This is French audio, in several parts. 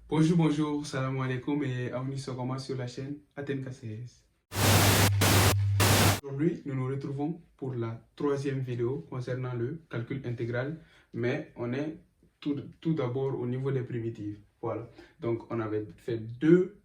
Bonjour, salam alaikum et bienvenue sur la chaîne ATNKCS. Aujourd'hui, nous nous retrouvons pour la troisième vidéo concernant le calcul intégral, mais on est tout d'abord au niveau des primitives. Voilà, donc on avait fait deux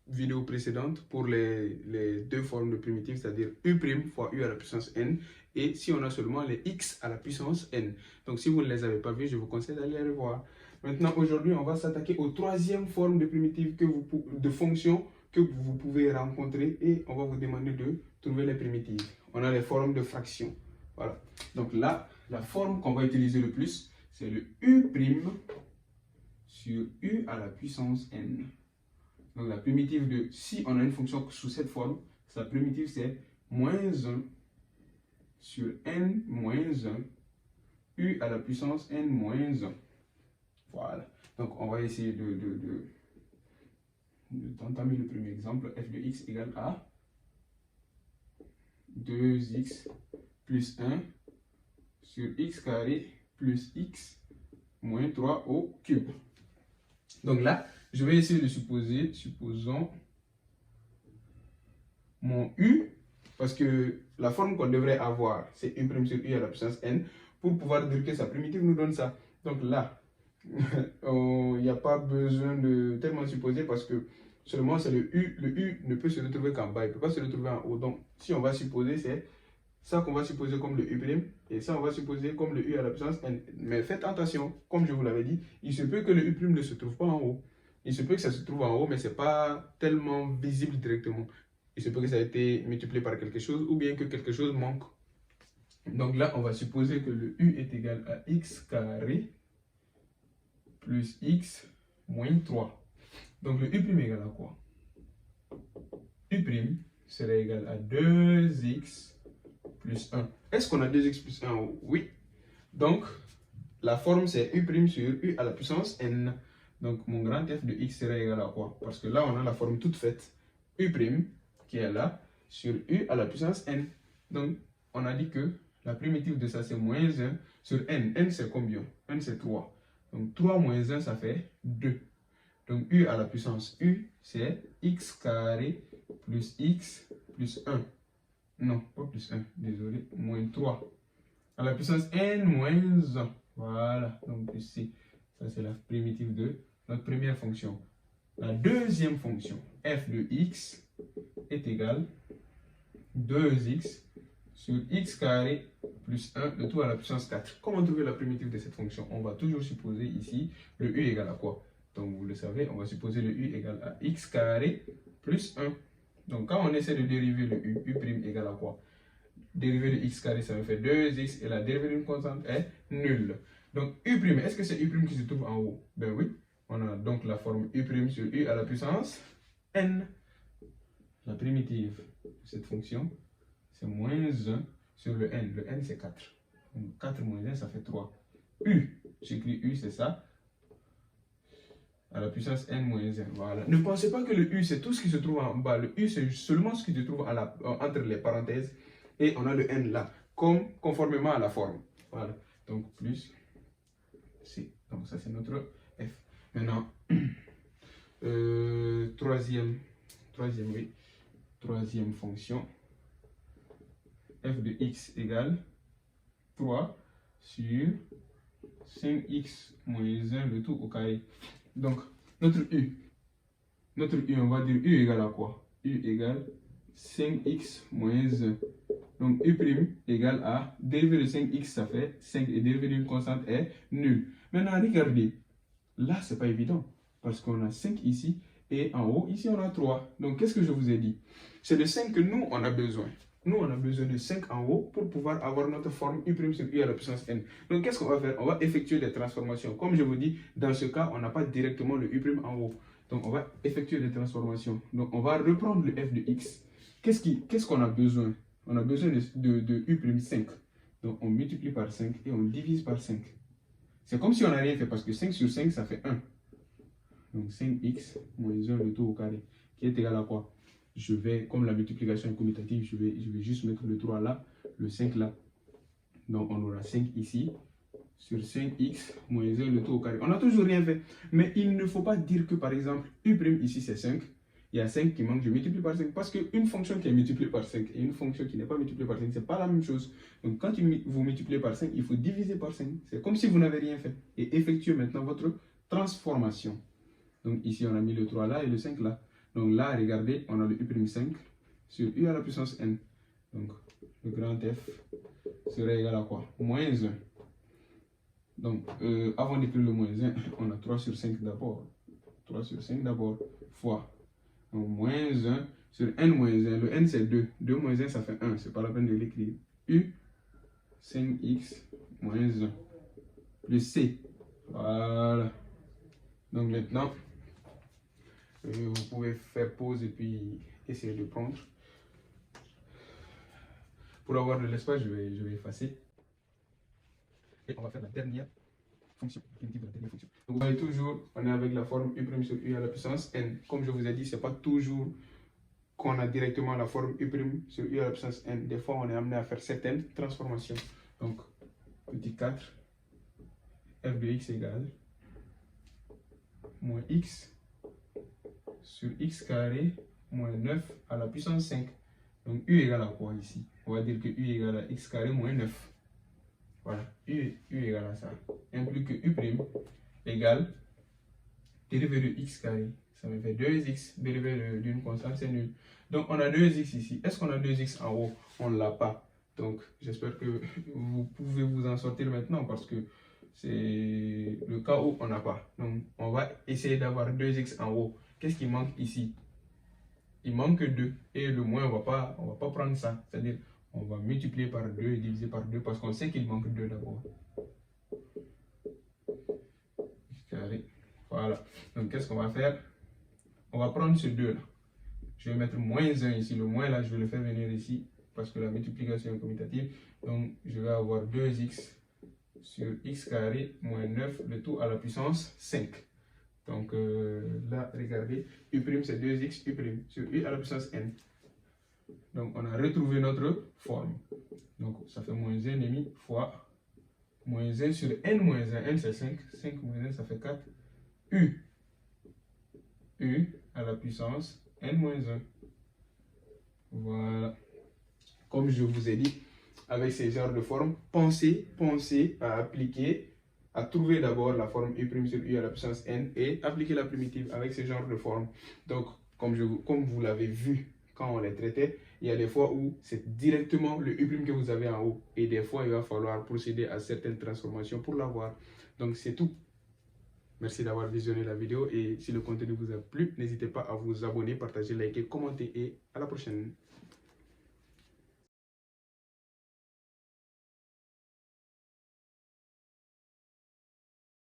vidéos précédentes pour les deux formes de primitives, c'est-à-dire u' fois u à la puissance n, et si on a seulement les x à la puissance n. Donc si vous ne les avez pas vues, je vous conseille d'aller les revoir. Maintenant, aujourd'hui, on va s'attaquer aux troisième forme de primitive de fonction que vous pouvez rencontrer et on va vous demander de trouver les primitives. On a les formes de fractions. Voilà. Donc là, la forme qu'on va utiliser le plus, c'est le u' sur u à la puissance n. Donc la primitive de, si on a une fonction sous cette forme, sa primitive c'est moins 1 sur n moins 1, u à la puissance n moins 1. Voilà. Donc on va essayer d'entamer le premier exemple. F de x égale à 2x plus 1 sur x carré plus x moins 3 au cube. Donc là, je vais essayer de supposer, supposons mon u, parce que la forme qu'on devrait avoir, c'est u' sur u à la puissance n, pour pouvoir dire que sa primitive nous donne ça. Donc là, il n'y a pas besoin de tellement supposer parce que seulement c'est le u. Le u ne peut se retrouver qu'en bas, il ne peut pas se retrouver en haut. Donc si on va supposer, c'est ça qu'on va supposer comme le u', et ça on va supposer comme le u à la puissance n. Mais faites attention, comme je vous l'avais dit, il se peut que le u' ne se trouve pas en haut. Il se peut que ça se trouve en haut, mais ce n'est pas tellement visible directement. Il se peut que ça ait été multiplié par quelque chose ou bien que quelque chose manque. Donc là, on va supposer que le u est égal à x carré plus x moins 3. Donc le u' égale à quoi? U' serait égal à 2x plus 1. Est-ce qu'on a 2x plus 1? Oui. Donc, la forme c'est u' sur u à la puissance n. Donc, mon grand f de x serait égal à quoi? Parce que là, on a la forme toute faite. U' qui est là sur u à la puissance n. Donc, on a dit que la primitive de ça, c'est moins 1 sur n. N, c'est combien? N, c'est 3. Donc, 3 moins 1, ça fait 2. Donc, u à la puissance u, c'est x carré plus x plus 1. Non, pas plus 1, désolé, moins 3. À la puissance n moins 1. Voilà, donc ici, ça c'est la primitive de notre première fonction. La deuxième fonction, f de x est égal à 2x sur x carré plus 1, le tout à la puissance 4. Comment trouver la primitive de cette fonction? On va toujours supposer ici le u égale à quoi? Donc vous le savez, on va supposer le u égale à x carré plus 1. Donc quand on essaie de dériver le u' égale à quoi? Dérivé de x carré, ça me fait 2x et la dérivée d'une constante est nulle. Donc u', est-ce que c'est u' qui se trouve en haut? Ben oui. On a donc la forme u' sur u à la puissance n. La primitive de cette fonction, c'est moins 1 sur le n. Le n, c'est 4. Donc 4 moins 1, ça fait 3. U, j'écris u, c'est ça, à la puissance n moins 1. Voilà. Ne pensez pas que le u, c'est tout ce qui se trouve en bas. Le u, c'est seulement ce qui se trouve entre les parenthèses. Et on a le n là, conformément à la forme. Voilà. Donc, plus c. Donc, ça, c'est notre f. Maintenant, troisième fonction. F de x égale 3 sur 5x moins 1, le tout au carré. Donc, notre u, on va dire u égale à quoi? U égale 5x moins 1. Donc, u' égale à, dérivé de 5x, ça fait 5, et dérivé d'une constante est nul. Maintenant, regardez, là, c'est pas évident, parce qu'on a 5 ici, et en haut, ici, on a 3. Donc, qu'est-ce que je vous ai dit? C'est de 5 que nous, on a besoin. Nous, on a besoin de 5 en haut pour pouvoir avoir notre forme u' sur u à la puissance n. Donc, qu'est-ce qu'on va faire? On va effectuer des transformations. Comme je vous dis, dans ce cas, on n'a pas directement le u' en haut. Donc, on va effectuer des transformations. Donc, on va reprendre le f de x. Qu'est-ce qu'on a besoin? On a besoin de u' 5. Donc, on multiplie par 5 et on divise par 5. C'est comme si on n'a rien fait parce que 5 sur 5, ça fait 1. Donc, 5x moins 1, le tout au carré, qui est égal à quoi? Je vais, comme la multiplication est commutative, je vais juste mettre le 3 là, le 5 là. Donc, on aura 5 ici, sur 5x moins 1, le tout au carré. On n'a toujours rien fait. Mais il ne faut pas dire que, par exemple, u' ici c'est 5. Il y a 5 qui manque, je multiplie par 5. Parce qu'une fonction qui est multipliée par 5 et une fonction qui n'est pas multipliée par 5, ce n'est pas la même chose. Donc quand vous multipliez par 5, il faut diviser par 5. C'est comme si vous n'avez rien fait. Et effectuez maintenant votre transformation. Donc ici, on a mis le 3 là et le 5 là. Donc là, regardez, on a le u'5 sur u à la puissance n. Donc le grand F serait égal à quoi? Moins 1. Donc, avant d'écrire le moins 1, on a 3 sur 5 d'abord. 3 sur 5 d'abord, fois. Donc, moins 1 sur n moins 1. Le n, c'est 2. 2 moins 1, ça fait 1. C'est pas la peine de l'écrire. U, 5x moins 1. Plus c. Voilà. Donc, maintenant, vous pouvez faire pause et puis essayer de prendre. Pour avoir de l'espace, je vais effacer. Et on va faire la dernière fonction, primitive de la dernière fonction. Donc vous voyez toujours, on est avec la forme u' sur u à la puissance n. Comme je vous ai dit, ce n'est pas toujours qu'on a directement la forme u' sur u à la puissance n. Des fois, on est amené à faire certaines transformations. Donc, petit 4, f de x égale moins x sur x carré moins 9 à la puissance 5. Donc, u égale à quoi ici? On va dire que u égale à x carré moins 9. Voilà, u égale à ça. Implique que u' égale dérivé de x carré. Ça me fait 2x. Dérivé d'une constante, c'est nul. Donc, on a 2x ici. Est-ce qu'on a 2x en haut? On ne l'a pas. Donc, j'espère que vous pouvez vous en sortir maintenant parce que c'est le cas où on n'a pas. Donc, on va essayer d'avoir 2x en haut. Qu'est-ce qui manque ici? Il manque 2. Et le moins, on va pas prendre ça. C'est-à-dire, on va multiplier par 2 et diviser par 2 parce qu'on sait qu'il manque 2 d'abord. Carré. Voilà. Donc, qu'est-ce qu'on va faire? On va prendre ce 2 là. Je vais mettre moins 1 ici. Le moins là, je vais le faire venir ici parce que la multiplication est commutative. Donc, je vais avoir 2x sur x carré moins 9, le tout à la puissance 5. Donc, là, regardez, u' c'est 2x u' sur u à la puissance n. Donc, on a retrouvé notre forme. Donc, ça fait moins 1,5 fois moins 1 sur n moins 1. N, c'est 5. 5 moins 1, ça fait 4. U à la puissance n moins 1. Voilà. Comme je vous ai dit, avec ces genres de formes, pensez à appliquer, à trouver d'abord la forme u' sur u à la puissance n et appliquer la primitive avec ce genre de forme. Donc, comme vous l'avez vu quand on les traitait, il y a des fois où c'est directement le u' que vous avez en haut. Et des fois, il va falloir procéder à certaines transformations pour l'avoir. Donc, c'est tout. Merci d'avoir visionné la vidéo. Et si le contenu vous a plu, n'hésitez pas à vous abonner, partager, liker, commenter et à la prochaine.